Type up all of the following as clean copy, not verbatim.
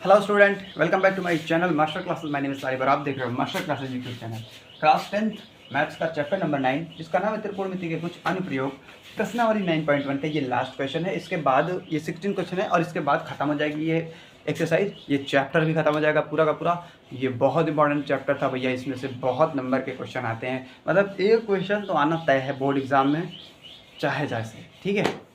Hello student, welcome back to my channel master classes. My name is Sarib और आप देख रहे हो master classes YouTube channel. Class 10th maths का chapter number 9 जिसका नाम है त्रिकोणमिति के कुछ अनुप्रयोग, प्रश्नावली 9.1 का ये लास्ट क्वेश्चन है। इसके बाद ये 16 क्वेश्चन है और इसके बाद खत्म हो जाएगी ये एक्सरसाइज, ये चैप्टर भी खत्म हो जाएगा पूरा का पूरा। ये बहुत इंपॉर्टेंट चैप्टर था भैया, इसमें से बहुत नंबर के क्वेश्चन आते हैं, मतलब एक क्वेश्चन तो आना तय है बोर्ड एग्जाम में चाहे जैसे, ठीक है।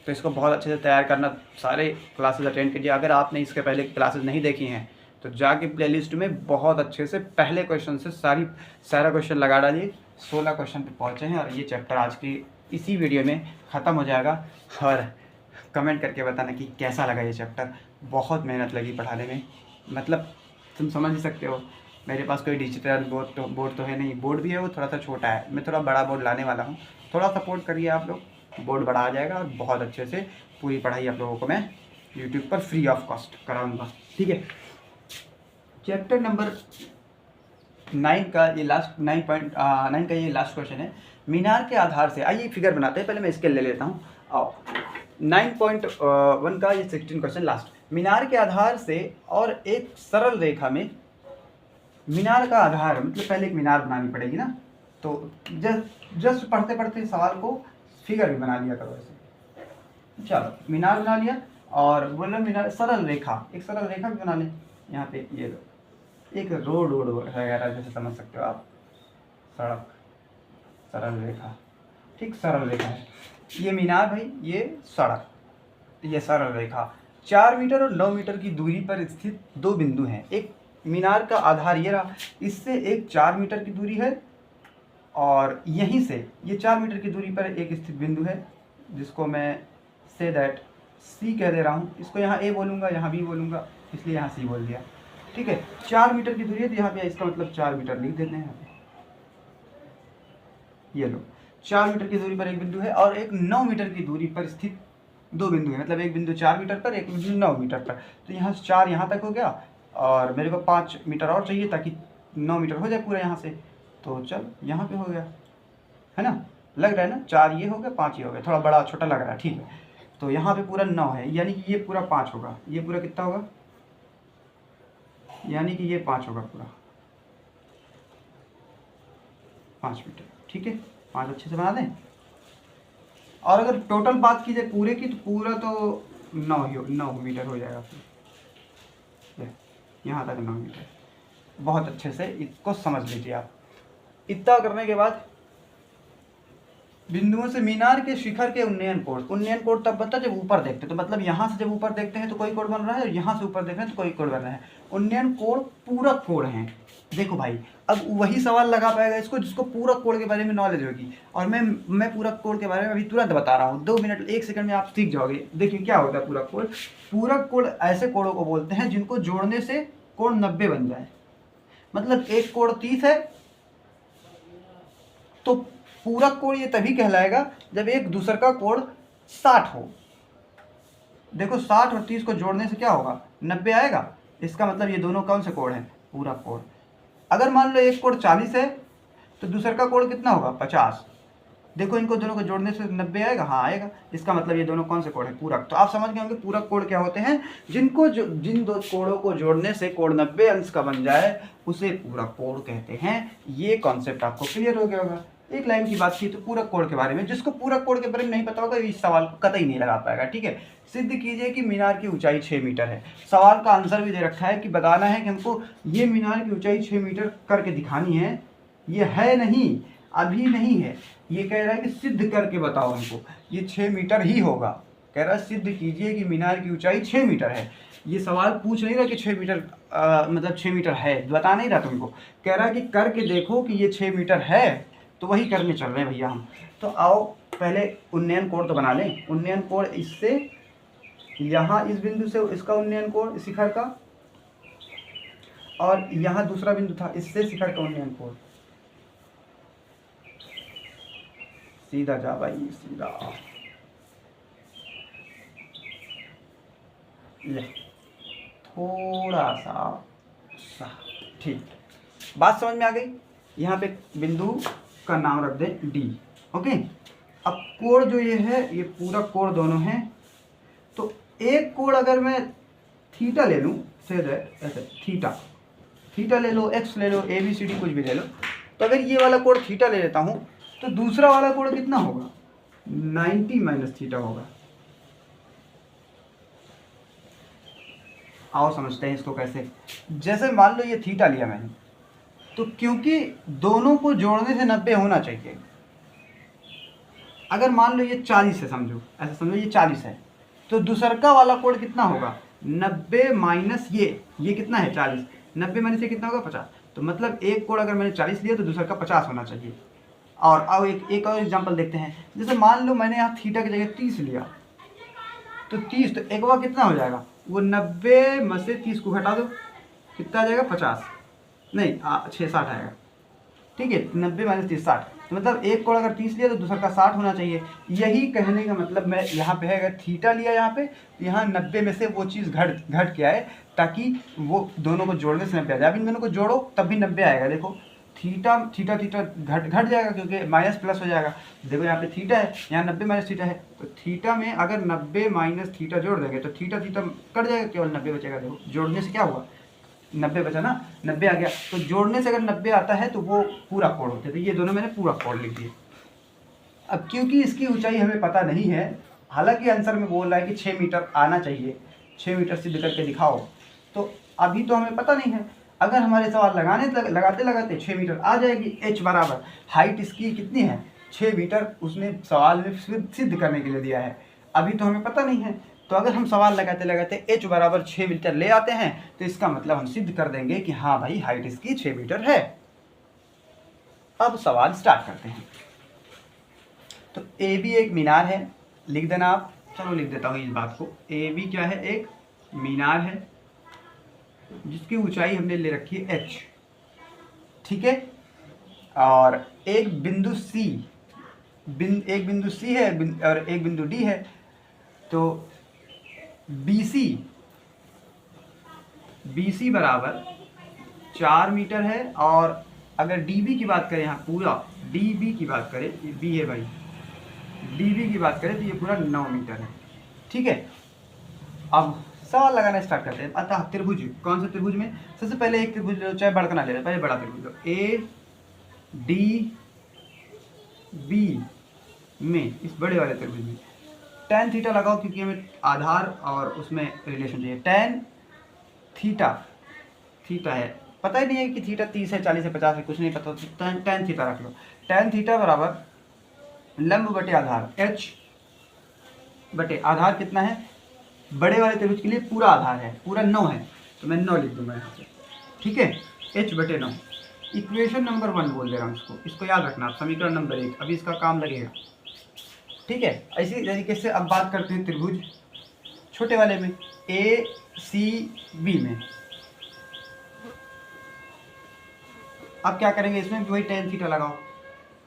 तो इसको बहुत अच्छे से तैयार करना, सारे क्लासेस अटेंड कीजिए। अगर आपने इसके पहले क्लासेस नहीं देखी हैं तो जाके प्लेलिस्ट में बहुत अच्छे से पहले क्वेश्चन से सारा क्वेश्चन लगा डालिए। 16 क्वेश्चन पे पहुँचे हैं और ये चैप्टर आज की इसी वीडियो में ख़त्म हो जाएगा। और कमेंट करके बताना कि कैसा लगा ये चैप्टर। बहुत मेहनत लगी पढ़ाने में, मतलब तुम समझ ही सकते हो। मेरे पास कोई डिजिटल बोर्ड तो है नहीं, बोर्ड भी है वो थोड़ा सा छोटा है। मैं थोड़ा बड़ा बोर्ड लाने वाला हूँ, थोड़ा सपोर्ट करिए आप लोग। बोर्ड बड़ा आ जाएगा और बहुत अच्छे से पूरी पढ़ाई आप लोगों को मैं यूट्यूब पर फ्री ऑफ कॉस्ट कराऊंगा, ठीक है। चैप्टर नंबर 9 का ये लास्ट 9 का ये लास्ट क्वेश्चन है। मीनार के आधार से, आइए फिगर बनाते हैं। पहले मैं स्केल ले लेता हूँ। आओ 9.1 का ये 16 क्वेश्चन लास्ट। मीनार के आधार से और एक सरल रेखा में, मीनार का आधार मतलब पहले एक मीनार बनानी पड़ेगी ना, तो जस्ट पढ़ते पढ़ते सवाल को फिगर भी बना लिया करो ऐसे। चलो मीनार बना लिया और बोलो मीनार सरल रेखा, एक सरल रेखा भी बना लें। यहाँ पे ये लो, एक रोड वगैरह जैसे समझ सकते हो आप, सड़क, सरल रेखा, ठीक, सरल रेखा है ये मीनार भाई, ये सड़क, ये सरल रेखा। 4 मीटर और 9 मीटर की दूरी पर स्थित दो बिंदु हैं। एक मीनार का आधार ये रहा, इससे एक 4 मीटर की दूरी है और यहीं से ये 4 मीटर की दूरी पर एक स्थित बिंदु है जिसको मैं से दैट सी कह दे रहा हूँ। इसको यहाँ ए बोलूँगा, यहाँ बी बोलूँगा, इसलिए यहाँ सी बोल दिया, ठीक है। 4 मीटर की दूरी है तो यहाँ पे इसका मतलब 4 मीटर लिख देते हैं यहाँ पे। ये लो 4 मीटर की दूरी पर एक बिंदु है और एक 9 मीटर की दूरी पर स्थित दो बिंदु है, मतलब एक बिंदु 4 मीटर पर, एक बिंदु 9 मीटर पर। तो यहाँ 4 यहाँ तक हो गया और मेरे को 5 मीटर और चाहिए ताकि 9 मीटर हो जाए पूरा यहाँ से। तो चल यहाँ पे हो गया, है ना, लग रहा है ना। 4 ये हो गया, 5 ये हो गया, थोड़ा बड़ा छोटा लग रहा है, ठीक है। तो यहाँ पे पूरा 9 है, यानी कि ये पूरा 5 होगा। ये पूरा कितना होगा, यानी कि ये 5 होगा पूरा, 5 मीटर, ठीक है। 5 अच्छे से बना दें। और अगर टोटल बात की जाए पूरे की, तो पूरा तो 9 मीटर हो जाएगा फिर, यहाँ तक 9 मीटर। बहुत अच्छे से इसको समझ लीजिए आप। इतना करने के बाद बिंदुओं से मीनार के शिखर के उन्नयन कोण तब बनता है जब ऊपर देखते हैं। तो मतलब यहाँ से जब ऊपर देखते हैं तो कोई कोण बन रहा है और यहाँ से ऊपर देख रहे हैं तो कोई कोण बन रहा है। उन्नयन कोण पूरक कोण है। देखो भाई, अब वही सवाल लगा पाएगा इसको जिसको पूरक कोण के बारे में नॉलेज होगी। और मैं पूरक कोण के बारे में अभी तुरंत बता रहा हूँ, 2 मिनट 1 सेकंड में आप सीख जाओगे। देखिए क्या होता है पूरक कोण। पूरक कोण ऐसे कोणों को बोलते हैं जिनको जोड़ने से कोण 90 बन जाए। मतलब एक कोण 30 है तो पूरक कोण ये तभी कहलाएगा जब एक दूसरे का कोण 60 हो। देखो 60 और 30 को जोड़ने से क्या होगा, 90 आएगा। इसका मतलब ये दोनों कौन से कोण हैं, पूरक कोण। अगर मान लो एक कोण 40 है तो दूसरे का कोण कितना होगा, 50। देखो इनको दोनों को जोड़ने से 90 आएगा, हाँ आएगा। इसका मतलब ये दोनों कौन से कोण है, पूरक। तो आप समझ गए होंगे पूरक कोण क्या होते हैं। जिन दो कोणों को जोड़ने से कोण 90 अंश का बन जाए उसे पूरक कोण कहते हैं। ये कॉन्सेप्ट आपको क्लियर हो गया होगा। एक लाइन की बात की तो पूरक कोण के बारे में, जिसको पूरक कोण के बारे में नहीं पता होगा इस सवाल को कतई नहीं लगा पाएगा, ठीक है। सिद्ध कीजिए कि मीनार की ऊंचाई 6 मीटर है। सवाल का आंसर भी दे रखा है कि बताना है कि हमको ये मीनार की ऊंचाई 6 मीटर करके दिखानी है। ये है नहीं, अभी नहीं है, ये कह रहा है कि सिद्ध करके बताओ हमको। ये 6 मीटर ही होगा, कह रहा है सिद्ध कीजिए कि मीनार की ऊंचाई 6 मीटर है। ये सवाल पूछ नहीं रहा कि 6 मीटर मतलब 6 मीटर है, बता नहीं रहा तुमको, कह रहा है कि करके देखो कि ये 6 मीटर है। तो वही करने चल रहे हैं भैया हम। तो आओ पहले उन्नयन कोण तो बना लें। उन्नयन कोण इससे यहाँ इस बिंदु से इसका उन्नयन कोण शिखर का, और यहाँ दूसरा बिंदु था इससे शिखर का उन्नयन कोण। सीधा जा भाई, सीधा ले, थोड़ा सा ठीक, बात समझ में आ गई। यहाँ पे बिंदु का नाम रख दें डी, ओके। अब कोण जो ये है, ये पूरा कोण दोनों हैं। तो एक कोण अगर मैं थीटा ले लूँ, से दैट ऐसे थीटा ले लो, एक्स ले लो, ABCD कुछ भी ले लो, तो अगर ये वाला कोण थीटा ले लेता हूँ तो दूसरा वाला कोण कितना होगा, 90 माइनस थीटा होगा। आओ समझते हैं इसको कैसे। जैसे मान लो ये थीटा लिया मैंने, तो क्योंकि दोनों को जोड़ने से 90 होना चाहिए, अगर मान लो ये 40 है, समझो ऐसा समझो ये 40 है, तो दूसरका वाला कोण कितना होगा, 90 माइनस ये कितना है 40, 90 माइनस ये कितना होगा 50। तो मतलब एक कोण अगर मैंने 40 लिया तो दूसरा का 50 होना चाहिए। और अब एक और एग्जांपल देखते हैं। जैसे मान लो मैंने यहाँ थीटा की जगह 30 लिया, तो 30 तो एक बार कितना हो जाएगा, वो 90 में से 30 को घटा दो, कितना आ जाएगा 50, नहीं 60 आएगा। ठीक है, 90 माइनस 30 60, तो मतलब एक कोण अगर 30 लिया तो दूसरा का 60 होना चाहिए। यही कहने का मतलब मैं यहाँ पे है, अगर थीटा लिया यहाँ पे तो यहाँ 90 में से वो चीज़ घट के आए, ताकि वो दोनों को जोड़ने से 90 आ जाए। अब इन दोनों को जोड़ो तब भी 90 आएगा। देखो थीटा घट जाएगा क्योंकि माइनस प्लस हो जाएगा। देखो यहाँ पे थीटा है, यहाँ 90 माइनस थीटा है, तो थीटा में अगर 90 माइनस थीटा जोड़ देंगे तो थीटा कट जाएगा, केवल 90 बचेगा। देखो जोड़ने से क्या हुआ, 90 बचा ना, 90 आ गया, तो जोड़ने से अगर 90 आता है तो वो पूरा कोण होता है। तो ये दोनों मैंने पूरा कोण लिख दिए। अब क्योंकि इसकी ऊंचाई हमें पता नहीं है, हालांकि आंसर में बोल रहा है कि 6 मीटर आना चाहिए, 6 मीटर सिद्ध करके दिखाओ, तो अभी तो हमें पता नहीं है। अगर हमारे सवाल लगाते 6 मीटर आ जाएगी। h बराबर हाइट इसकी कितनी है, 6 मीटर, उसने सवाल में सिद्ध करने के लिए दिया है, अभी तो हमें पता नहीं है। तो अगर हम सवाल लगाते h बराबर 6 मीटर ले आते हैं तो इसका मतलब हम सिद्ध कर देंगे कि हाँ भाई हाइट इसकी 6 मीटर है। अब सवाल स्टार्ट करते हैं। तो AB एक मीनार है, लिख देना आप, चलो लिख देता हूँ इस बात को। AB क्या है, एक मीनार है जिसकी ऊंचाई हमने ले रखी है h, ठीक है। और एक बिंदु C है और एक बिंदु D है, तो BC बराबर 4 मीटर है। और अगर DB की बात करें, यहाँ पूरा DB की बात करें, ये B है भाई, DB की बात करें तो ये पूरा 9 मीटर है, ठीक है। अब सवाल लगाना स्टार्ट करते हैं। अतः त्रिभुज, कौन से त्रिभुज में, सबसे पहले एक त्रिभुज लो, चाहे बड़ा ना ले लो, पहले बड़ा त्रिभुज लो। ADB में, इस बड़े वाले त्रिभुज में tan थीटा लगाओ, क्योंकि हमें आधार और उसमें रिलेशन चाहिए। tan थीटा है, पता ही नहीं है कि थीटा 30 है 40 है 50 है, कुछ नहीं पता, tan थीटा रख लो। tan थीटा बराबर लंब बटे आधार, h बटे आधार कितना है, बड़े वाले त्रिभुज के लिए पूरा आधार है, पूरा 9 है, तो मैं 9 लिख दूंगा यहाँ से, ठीक है। h बटे 9, इक्वेशन नंबर 1 बोल दे रहा हूँ इसको याद रखना आप, समीकरण नंबर 1। अभी इसका काम लगेगा, ठीक है। इसी तरीके से अब बात करते हैं त्रिभुज छोटे वाले में, ACB में। अब क्या करेंगे, इसमें भी वही tan थीटा लगाओ,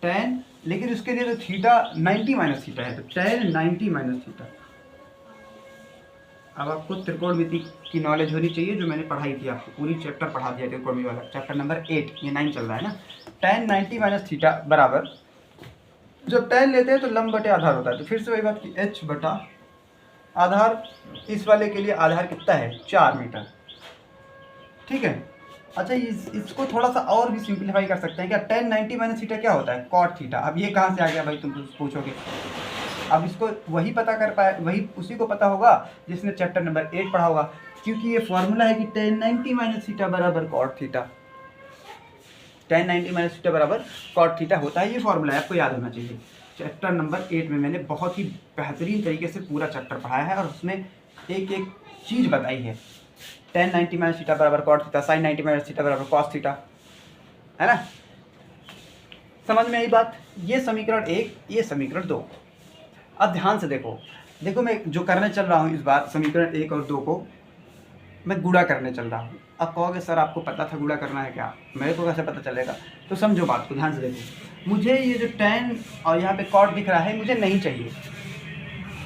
tan, लेकिन उसके लिए तो थीटा 90 माइनस थीटा है, तो tan 90 माइनस थीटा। अब आपको त्रिकोणमिति की नॉलेज होनी चाहिए, जो मैंने पढ़ाई थी आपको, पूरी चैप्टर पढ़ा दिया त्रिकोणमिति वाला, चैप्टर नंबर 8, ये 9 चल रहा है ना। tan 90 माइनस थीटा बराबर, जब tan लेते हैं तो लंब बटे आधार होता है, तो फिर से वही बात कि h बटा आधार, इस वाले के लिए आधार कितना है 4 मीटर, ठीक है। अच्छा इसको थोड़ा सा और भी सिंप्लीफाई कर सकते हैं क्या, tan 90 माइनस थीटा क्या होता है, cot थीटा। अब ये कहाँ से आ गया भाई, तुम पूछोगे। अब इसको वही पता कर पाए, वही उसी को पता होगा जिसने चैप्टर नंबर 8 पढ़ा होगा, क्योंकि ये फॉर्मूला है कि tan 90 माइनस थीटा बराबर cot theta, tan 90 minus theta बराबर cot थीटा होता है, ये फॉर्मूला है, आपको याद होना चाहिए। चैप्टर नंबर 8 में मैंने बहुत ही बेहतरीन तरीके से पूरा चैप्टर पढ़ाया है और उसमें एक एक चीज़ बताई है। tan 90 माइनस थीटा बराबर cot theta, sin 90 minus theta बराबर cos थीटा, है ना। समझ में आई बात। ये समीकरण 1, ये समीकरण 2। अब ध्यान से देखो मैं जो करने चल रहा हूँ इस बार, समीकरण 1 और 2 को मैं गुणा करने चल रहा हूँ। अब कहोगे सर आपको पता था गुणा करना है क्या, मेरे को कैसे पता चलेगा, तो समझो बात को, ध्यान से देखो। मुझे ये जो tan और यहाँ पे cot दिख रहा है, मुझे नहीं चाहिए,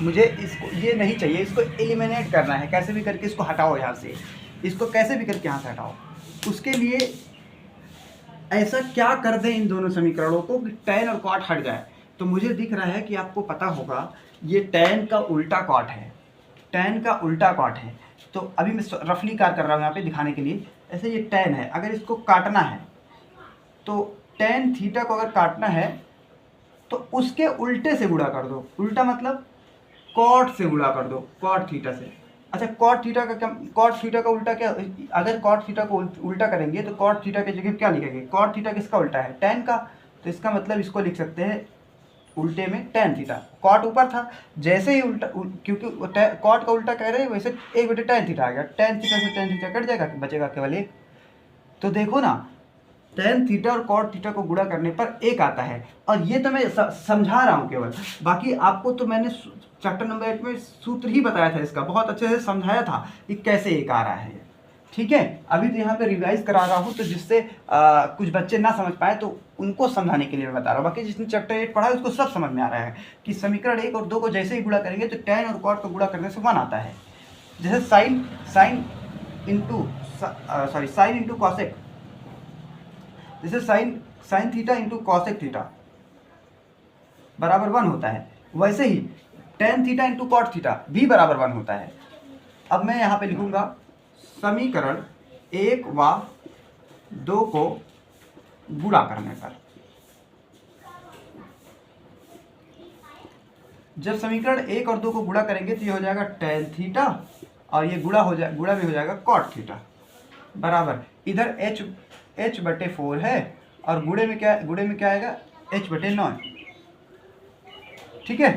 मुझे इसको ये नहीं चाहिए, इसको एलिमिनेट करना है, कैसे भी करके इसको हटाओ यहाँ से, इसको कैसे भी करके यहाँ से हटाओ। उसके लिए ऐसा क्या कर दें इन दोनों समीकरणों को कि tan और cot हट जाए। तो मुझे दिख रहा है कि आपको पता होगा ये tan का उल्टा cot है, tan का उल्टा cot है, तो अभी मैं रफली कार कर रहा हूँ यहाँ पे दिखाने के लिए। ऐसे ये tan है, अगर इसको काटना है तो tan थीटा को अगर काटना है तो उसके उल्टे से गुणा कर दो। उल्टा मतलब कॉट से गुणा कर दो, कॉट थीटा से। अच्छा कॉट थीटा का क्या, कॉट थीटा का उल्टा क्या, अगर कॉट थीटा को उल्टा करेंगे तो कॉट थीटा की जगह क्या लिखेंगे, कॉट थीटा किसका उल्टा है, tan का, तो इसका मतलब इसको लिख सकते हैं उल्टे में tan थीटा। कॉट ऊपर था, जैसे ही उल्टा क्योंकि कॉट का उल्टा कह रहे हैं वैसे 1/tan थीटा आ गया, tan थीटा से tan थीटा कट जाएगा, बचेगा केवल 1। तो देखो ना tan थीटा और cot थीटा को गुणा करने पर 1 आता है। और ये तो मैं समझा रहा हूँ केवल, बाकी आपको तो मैंने चैप्टर नंबर 8 में सूत्र ही बताया था इसका, बहुत अच्छे से समझाया था कि कैसे 1 आ रहा है। ठीक है, अभी तो यहाँ पे रिवाइज करा रहा हूँ, तो जिससे कुछ बच्चे ना समझ पाए तो उनको समझाने के लिए मैं बता रहा हूँ। बाकी जिसने चैप्टर 8 पढ़ा है उसको सब समझ में आ रहा है कि समीकरण 1 और 2 को जैसे ही गुणा करेंगे तो tan और cot को गुणा करने से 1 आता है। जैसे साइन इंटू कॉसेक, जैसे sine theta into cosec theta बराबर 1 होता है, वैसे ही tan theta into cot theta भी बराबर 1 होता है। अब मैं यहाँ पे लिखूंगा समीकरण 1 व 2 को गुणा करने पर, जब समीकरण 1 और 2 को गुणा करेंगे तो ये हो जाएगा tan थीटा और ये गुणा भी हो जाएगा cot थीटा बराबर, इधर h/4 है और गुणे में क्या आएगा h/9। ठीक है,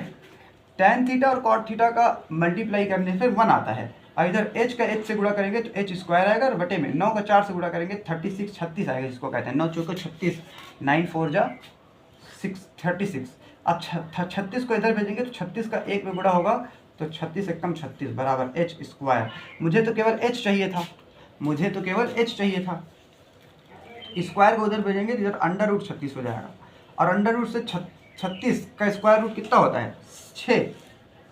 tan थीटा और cot थीटा का मल्टीप्लाई करने से 1 आता है, और इधर h का h से गुणा करेंगे तो h स्क्वायर आएगा और बटे में 9 का 4 से गुणा करेंगे 36 आएगा, जिसको कहते हैं 9 चौके 36, 9 4 जा 36। अब 36 को इधर भेजेंगे तो 36 का 1 में गुणा होगा तो 36 एकम 36 बराबर h स्क्वायर। मुझे तो केवल h चाहिए था, स्क्वायर को उधर भेजेंगे तो इधर √36 हो जाएगा, और अंडर रूट से 36 का स्क्वायर रूट कितना होता है 6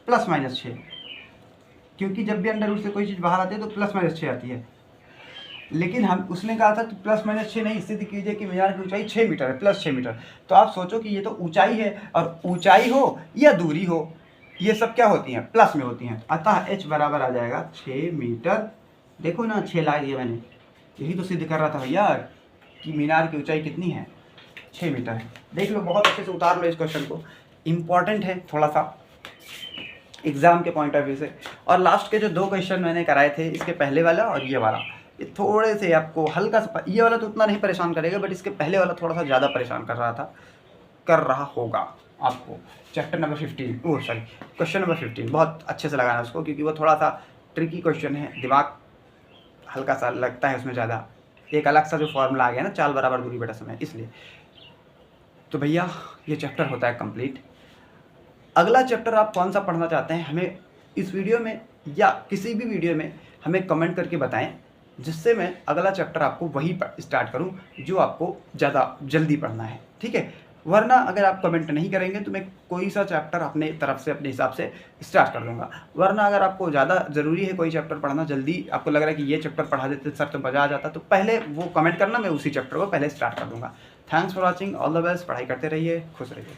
±6, क्योंकि जब भी अंडर रूट से कोई चीज़ बाहर आती है तो +-6 आती है। लेकिन हम उसने कहा था कि +-6 नहीं, सिद्ध कीजिए कि मीनार की ऊंचाई 6 मीटर है, +6 मीटर। तो आप सोचो कि ये तो ऊंचाई है, और ऊंचाई हो या दूरी हो ये सब क्या होती हैं, प्लस में होती हैं। अतः h बराबर आ जाएगा 6 मीटर। देखो ना 6 ला दिया मैंने, यही तो सिद्ध कर रहा था भैया कि मीनार की ऊंचाई कितनी है, 6 मीटर है। देख लो, बहुत अच्छे से उतार लो इस क्वेश्चन को, इम्पॉर्टेंट है थोड़ा सा एग्जाम के पॉइंट ऑफ व्यू से। और लास्ट के जो 2 क्वेश्चन मैंने कराए थे, इसके पहले वाला और ये वाला, ये थोड़े से आपको हल्का सा, ये वाला तो उतना नहीं परेशान करेगा, बट इसके पहले वाला थोड़ा सा ज़्यादा परेशान कर रहा होगा आपको। चैप्टर नंबर 15 क्वेश्चन नंबर 15 बहुत अच्छे से लगाना उसको, क्योंकि वो थोड़ा सा ट्रिकी क्वेश्चन है, दिमाग हल्का सा लगता है उसमें ज़्यादा, एक अलग सा जो फॉर्मूला आ गया ना, चाल बराबर दूरी बटा समय, इसलिए। तो भैया ये चैप्टर होता है कंप्लीट। अगला चैप्टर आप कौन सा पढ़ना चाहते हैं हमें इस वीडियो में या किसी भी वीडियो में हमें कमेंट करके बताएं, जिससे मैं अगला चैप्टर आपको वही स्टार्ट करूं जो आपको ज़्यादा जल्दी पढ़ना है। ठीक है, वरना अगर आप कमेंट नहीं करेंगे तो मैं कोई सा चैप्टर अपने तरफ से अपने हिसाब से स्टार्ट कर दूंगा। वरना अगर आपको ज़्यादा ज़रूरी है कोई चैप्टर पढ़ना जल्दी, आपको लग रहा है कि ये चैप्टर पढ़ा देते सर तो मज़ा आ जाता, तो पहले वो कमेंट करना, मैं उसी चैप्टर को पहले स्टार्ट कर दूंगा। Thanks for watching, all the best, पढ़ाई करते रहिए, खुश रहिए।